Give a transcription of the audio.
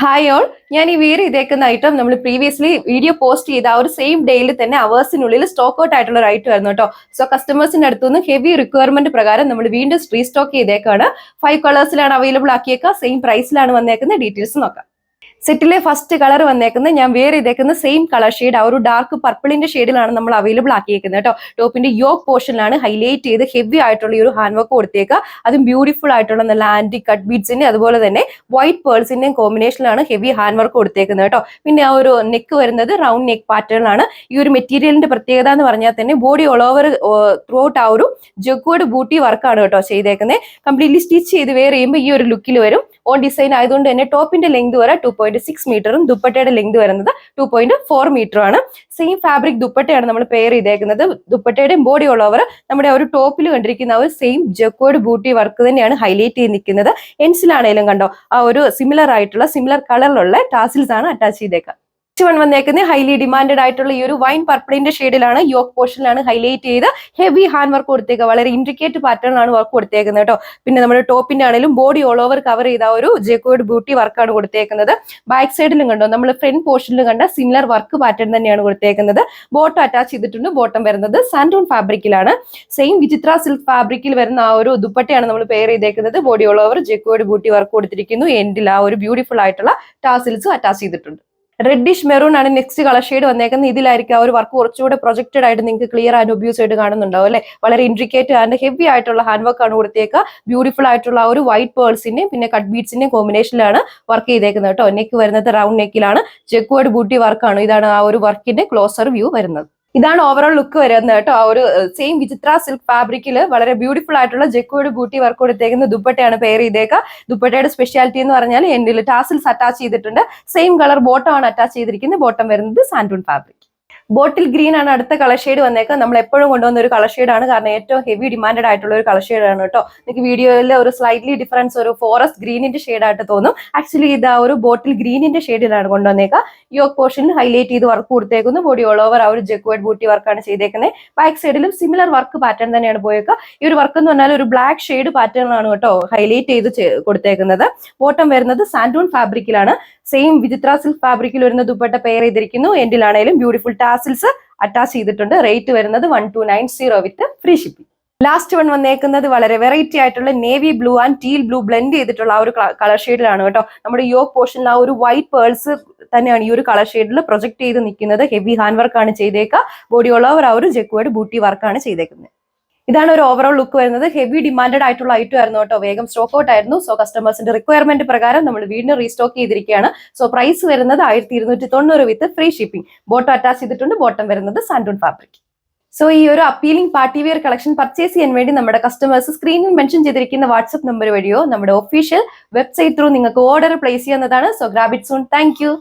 Hi all, ഞാൻ ഈ വേറെ ഇതേക്കുന്ന ഐറ്റം നമ്മൾ പ്രീവിയസ്ലി വീഡിയോ പോസ്റ്റ് ചെയ്ത ആ ഒരു സെയിം ഡേയിൽ തന്നെ അവേഴ്സിനുള്ളിൽ സ്റ്റോക്ക് ഔട്ട് ആയിട്ടുള്ള ഒരു ഐറ്റം ആയിരുന്നു കേട്ടോ. സോ കസ്റ്റമേഴ്സിന്റെ അടുത്തുനിന്ന് ഹെവി റിക്വയർമെന്റ് പ്രകാരം നമ്മൾ വീണ്ടും റീസ്റ്റോക്ക് ചെയ്തേക്കാണ്. 5 കളേഴ്സിലാണ് അവൈലബിൾ ആക്കിയേക്കുക. സെയിം പ്രൈസിലാണ് വന്നേക്കുന്ന. ഡീറ്റെയിൽസ് നോക്കാം. സെറ്റിലെ ഫസ്റ്റ് കളർ വന്നേക്കുന്നത് ഞാൻ വേറെ ഇതേക്കുന്ന സെയിം കളർ ഷെയ്ഡ്, ആ ഒരു ഡാർക്ക് പർപ്പിളിന്റെ ഷെയ്ഡിലാണ് നമ്മൾ അവൈലബിൾ ആക്കിയേക്കുന്നത് കേട്ടോ. ടോപ്പിന്റെ യോക്ക് പോർഷനിലാണ് ഹൈലൈറ്റ് ചെയ്ത് ഹെവി ആയിട്ടുള്ള ഈ ഒരു ഹാൻഡ് വർക്ക് കൊടുത്തേക്കുക. അതും ബ്യൂട്ടിഫുൾ ആയിട്ടുള്ള നല്ല ആന്റി കട്ട് ബീഡ്സിന്റെ അതുപോലെ തന്നെ വൈറ്റ് പേൾസിന്റെയും കോമ്പിനേഷനിലാണ് ഹെവി ഹാൻഡ് വർക്ക് കൊടുത്തേക്കുന്നത് കേട്ടോ. പിന്നെ ആ ഒരു നെക്ക് വരുന്നത് റൗണ്ട് നെക്ക് പാറ്റേണിലാണ്. ഈ ഒരു മെറ്റീരിയലിന്റെ പ്രത്യേകത എന്ന് പറഞ്ഞാൽ തന്നെ body all over through out ആ ഒരു ജഗ്വേർഡ് ബൂട്ടി വർക്കാണ് കേട്ടോ ചെയ്തേക്കുന്നത്. കംപ്ലീറ്റ്ലി സ്റ്റിച്ച് ചെയ്ത് വെയർ ചെയ്യുമ്പോൾ ഈ ഒരു ലുക്കിൽ വരും. ഓൺ ഡിസൈൻ ആയതുകൊണ്ട് തന്നെ ടോപ്പിന്റെ ലെങ്ത് വരെ 2.6 മീറ്ററും ദുപ്പട്ടയുടെ ലെങ്ത് വരുന്നത് 2.4 മീറ്ററും ആണ്. സെയിം ഫാബ്രിക് ദുപ്പട്ടയാണ് നമ്മൾ പെയർ ചെയ്തേക്കുന്നത്. ദുപ്പട്ടയുടെയും ബോഡി ഓൾ ഓവർ നമ്മുടെ ഒരു ടോപ്പിൽ കണ്ടിരിക്കുന്ന ആ ഒരു സെയിം ജഗ്വേർഡ് ബൂട്ടി വർക്ക് തന്നെയാണ് ഹൈലൈറ്റ് ചെയ്ത് നിൽക്കുന്നത്. എൻസിലാണേലും കണ്ടോ ആ ഒരു സിമിലർ കളറിലുള്ള ടാസിൽസ് ആണ് അറ്റാച്ച് ചെയ്തേക്കുക. വന്നേക്കുന്നത് ഹൈലി ഡിമാൻഡഡ് ആയിട്ടുള്ള ഈ ഒരു വൈൻ പർപ്പിളിന്റെ ഷെയ്ഡിലാണ്. യോക്ക് പോർഷനിലാണ് ഹൈലൈറ്റ് ചെയ്ത് ഹെവി ഹാൻഡ് വർക്ക് കൊടുത്തേക്കുക. വളരെ ഇൻട്രിക്കേറ്റ് പാറ്റേണിലാണ് വർക്ക് കൊടുത്തേക്കുന്നത് കേട്ടോ. പിന്നെ നമ്മുടെ ടോപ്പിന്റെ ആണെങ്കിലും ബോഡി ഓൾ ഓവർ കവർ ചെയ്ത ഒരു ജഗ്വേർഡ് ബൂട്ടി വർക്കാണ് കൊടുത്തേക്കുന്നത്. ബാക്ക് സൈഡിലും കണ്ടോ നമ്മൾ ഫ്രണ്ട് പോർഷനിലും കണ്ട സിമിലർ വർക്ക് പാറ്റേൺ തന്നെയാണ് കൊടുത്തേക്കുന്നത്. ബോട്ടം അറ്റാച്ച് ചെയ്തിട്ടുണ്ട്. ബോട്ടം വരുന്നത് സാൻഡൂൺ ഫാബ്രിക്കിലാണ്. സെയിം വിചിത്ര സിൽക്ക് ഫാബ്രിക്കിൽ വരുന്ന ആ ഒരു ദുപ്പട്ടയാണ് നമ്മൾ പെയർ ചെയ്തേക്കുന്നത്. Body all over jacquard buti work കൊടുത്തിരിക്കുന്നു. എൻഡിൽ ആ ഒരു ബ്യൂട്ടിഫുൾ ആയിട്ടുള്ള ടാസിൽസും അറ്റാച്ച് ചെയ്തിട്ടുണ്ട്. റെഡിഷ് മെറൂൺ ആണ് നെക്സ്റ്റ് കളർ ഷെയ്ഡ് വന്നേക്കുന്നത്. ഇതിലായിരിക്കും ആ ഒരു വർക്ക് കുറച്ചുകൂടെ പ്രൊജക്റ്റഡ് ആയിട്ട് നിങ്ങൾക്ക് ക്ലിയർ ആൻഡ് ഒബ്യൂസ് ആയിട്ട് കാണുന്നുണ്ടാവും അല്ലെ. വളരെ ഇൻട്രിക്കേറ്റ് ആൻഡ് ഹെവി ആയിട്ടുള്ള ഹാൻഡ് വർക്ക് ആണ് കൊടുത്തേക്കുക. ബ്യൂട്ടിഫുൾ ആയിട്ടുള്ള ആ ഒരു വൈറ്റ് പേൾസിന്റെയും പിന്നെ കട്ട് ബീഡ്സിന്റെയും കോമ്പിനേഷനിലാണ് വർക്ക് ചെയ്തേക്കുന്നത് കേട്ടോ. നെക്ക് വരുന്നത് റൗണ്ട് നെക്കിലാണ്. ജഗ്വേർഡ് ബൂട്ടി വർക്കാണ്. ഇതാണ് ആ ഒരു വർക്കിന്റെ ക്ലോസർ വ്യൂ വരുന്നത്. ഇതാണ് ഓവറോൾ ലുക്ക് വരുന്നത് കേട്ടോ. ആ ഒരു സെയിം വിചിത്ര സിൽക്ക് ഫാബ്രിക്കിൽ വളരെ ബ്യൂട്ടിഫുൾ ആയിട്ടുള്ള ജഗ്വേർഡ് ബൂട്ടി വർക്ക് കൊടുത്തേക്കുന്ന ദുപ്പട്ടയാണ് പെയർ ചെയ്തേക്കുക. ദുപ്പട്ടയുടെ സ്പെഷ്യാലിറ്റി എന്ന് പറഞ്ഞാൽ എൻഡിൽ ടാസിൽസ് അറ്റാച്ച് ചെയ്തിട്ടുണ്ട്. സെയിം കളർ ബോട്ടം ആണ് അറ്റാച്ച് ചെയ്തിരിക്കുന്നത്. ബോട്ടം വരുന്നത് സാൻഡൂൺ ഫാബ്രിക്. ബോട്ടിൽ ഗ്രീൻ ആണ് അടുത്ത കളർ ഷെയ്ഡ് വന്നേക്കുക. നമ്മൾ എപ്പോഴും കൊണ്ടുവന്ന ഒരു കളർ ഷെയ്ഡ് ആണ്, കാരണം ഏറ്റവും ഹെവി ഡിമാൻഡഡ് ആയിട്ടുള്ള ഒരു കളർ ഷെയ്ഡ് ആണ് കേട്ടോ. നിങ്ങൾക്ക് വീഡിയോയിൽ ഒരു സ്ലൈറ്റ്ലി ഡിഫറൻസ് ഒരു ഫോറസ്റ്റ് ഗ്രീനിന്റെ ഷെയ്ഡ് ആയിട്ട് തോന്നും. ആക്ച്വലി ഇത് ആ ഒരു ബോട്ടിൽ ഗ്രീനിന്റെ ഷെയ്ഡിലാണ് കൊണ്ടുവന്നേക്കുക. യോക്ക് പോർഷനിൽ ഹൈലൈറ്റ് ചെയ്ത് വർക്ക് കൊടുത്തേക്കുന്നു. ബോഡി ഓൾ ഓവർ ആ ഒരു ജഗ്വേർഡ് ബൂട്ടി വർക്കാണ് ചെയ്തേക്കുന്നത്. ബാക്ക് സൈഡിലും സിമിലർ വർക്ക് പാറ്റേൺ തന്നെയാണ് പോയേക്കുക. ഈ ഒരു വർക്ക് എന്ന് പറഞ്ഞാൽ ഒരു ബ്ലാക്ക് ഷെയ്ഡ് പാറ്റേണിലാണ് കേട്ടോ ഹൈലൈറ്റ് ചെയ്ത് കൊടുത്തേക്കുന്നത്. ബോട്ടം വരുന്നത് സാൻഡൂൺ ഫാബ്രിക്കിലാണ്. സെയിം വിചിത്ര സിൽക്ക് ഫാബ്രിക്കിൽ വരുന്ന ദുപ്പട്ട പെയർ ചെയ്തിരിക്കുന്നു. എൻഡിലാണേലും ബ്യൂട്ടിഫുൾ ടാസിൽസ് അറ്റാച്ച് ചെയ്തിട്ടുണ്ട്. റേറ്റ് വരുന്നത് 1290 with free shipping. Last one വന്നേക്കുന്നത് വളരെ വെറൈറ്റി ആയിട്ടുള്ള navy blue and teal blue blend ചെയ്തിട്ടുള്ള ആ ഒരു കളർ ഷെയ്ഡിലാണ് കേട്ടോ. നമ്മുടെ യോക്ക് പോർഷനിൽ ആ ഒരു വൈറ്റ് പേൾസ് തന്നെയാണ് ഈ ഒരു കളർ ഷെയ്ഡിൽ പ്രൊജക്ട് ചെയ്ത് നിൽക്കുന്നത്. ഹെവി ഹാൻഡ് വർക്കാണ് ചെയ്തേക്കുക. ബോഡി ഓൾ ഓവർ ആ ഒരു ജഗ്വേർഡ് ബൂട്ടി വർക്കാണ് ചെയ്തേക്കുന്നത്. ഇതാണ് ഒരു ഓവറോൾ ലുക്ക് വരുന്നത്. ഹെവി ഡിമാൻഡഡ് ആയിട്ടുള്ള ഐറ്റം ആയിരുന്നു കേട്ടോ. വേഗം സ്റ്റോക്ക് ഔട്ട് ആയിരുന്നു. സോ കസ്റ്റമേഴ്സിന്റെ റിക്വയർമെന്റ് പ്രകാരം നമ്മൾ വീണ്ടും റീസ്റ്റോക്ക് ചെയ്തിരിക്കുകയാണ്. സോ പ്രൈസ് വരുന്നത് 1290 with free shipping. Bottom attach ചെയ്തിട്ടുണ്ട്. ബോട്ടം വരുന്നത് സാൻഡൂൺ ഫാബ്രിക്. സോ ഈ ഒരു appealing party wear collection purchase ചെയ്യാൻ വേണ്ടി നമ്മുടെ കസ്റ്റമേഴ്സ് സ്ക്രീനിൽ മെൻഷൻ ചെയ്തിരിക്കുന്ന വാട്സ്ആപ്പ് നമ്പർ വഴിയോ നമ്മുടെ ഒഫീഷ്യൽ വെബ്സൈറ്റ് ത്രൂ നിങ്ങൾക്ക് ഓർഡർ പ്ലേസ് ചെയ്യുന്നതാണ്. So grab it soon. Thank you.